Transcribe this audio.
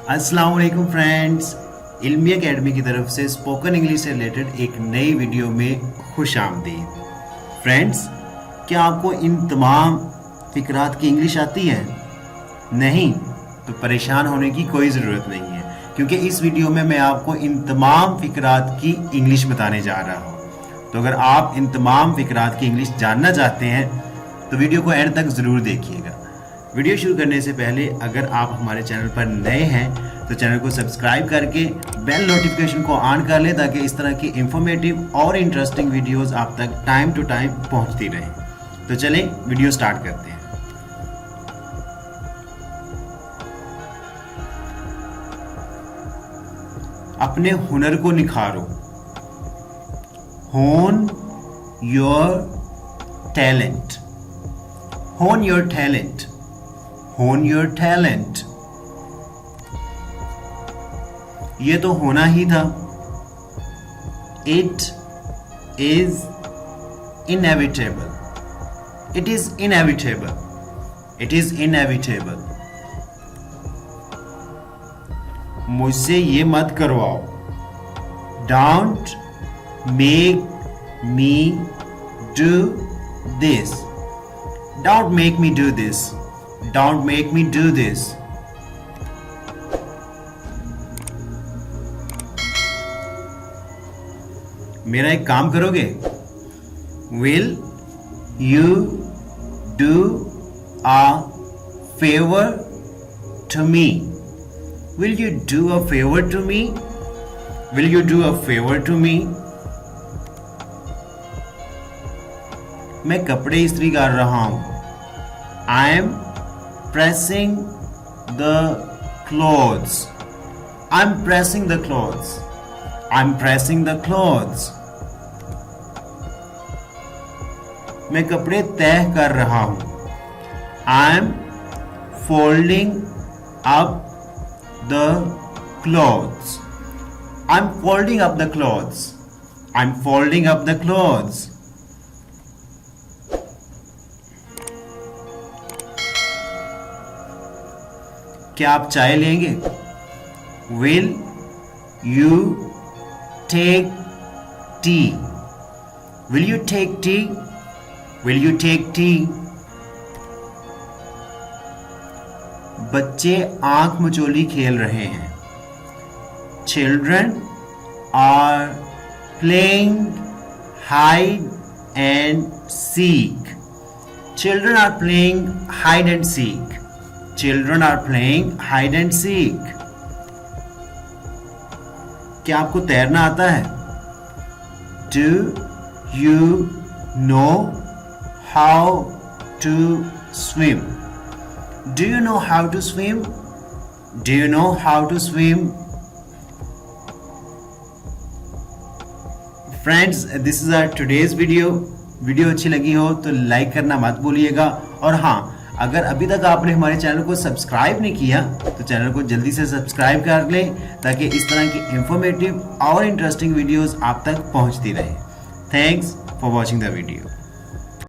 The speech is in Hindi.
अस्सलाम वालेकुम फ्रेंड्स, इल्मी एकेडमी की तरफ से स्पोकन इंग्लिश से रिलेटेड एक नई वीडियो में खुश आमदीद। फ्रेंड्स, क्या आपको इन तमाम फ़िक्रात की इंग्लिश आती है? नहीं तो परेशान होने की कोई ज़रूरत नहीं है, क्योंकि इस वीडियो में मैं आपको इन तमाम फ़िक्रात की इंग्लिश बताने जा रहा हूँ। तो अगर आप इन तमाम फ़िक्रात की इंग्लिश जानना चाहते हैं तो वीडियो को एंड तक ज़रूर देखिएगा। वीडियो शुरू करने से पहले अगर आप हमारे चैनल पर नए हैं तो चैनल को सब्सक्राइब करके बेल नोटिफिकेशन को ऑन कर लें, ताकि इस तरह की इंफॉर्मेटिव और इंटरेस्टिंग वीडियोस आप तक टाइम टू टाइम पहुंचती रहें। तो चलें वीडियो स्टार्ट करते हैं। अपने हुनर को निखारो। होन योर टैलेंट। होन your talent. Hone your talent. ये तो होना ही था। It is inevitable. It is inevitable. It is inevitable. मुझसे ये मत करवाओ। Don't make me do this. Don't make me do this. Don't make me do this. मेरा एक काम करोगे? Will you do a favor to me? Will you do a favor to me? Will you do a favor to me? मैं कपड़े इस्त्री कर रहा हूं। I am pressing the clothes. I'm pressing the clothes. I'm pressing the clothes. मैं कपड़े तह कर रहा हूं। I'm folding up the clothes. I'm folding up the clothes. I'm folding up the clothes. क्या आप चाय लेंगे? Will you take tea? Will you take tea? Will you take tea? बच्चे आंख मचोली खेल रहे हैं। Children are playing hide and seek. Children are playing hide and seek. Children are playing hide and seek. क्या आपको तैरना आता है? Do you know how to swim? Do you know how to swim? Do you know how to swim? Friends, this is our today's video. Video अच्छी लगी हो तो लाइक करना मत भूलिएगा, और हाँ, अगर अभी तक आपने हमारे चैनल को सब्सक्राइब नहीं किया तो चैनल को जल्दी से सब्सक्राइब कर लें, ताकि इस तरह की इंफॉर्मेटिव और इंटरेस्टिंग वीडियोस आप तक पहुंचती रहे। Thanks for watching the video.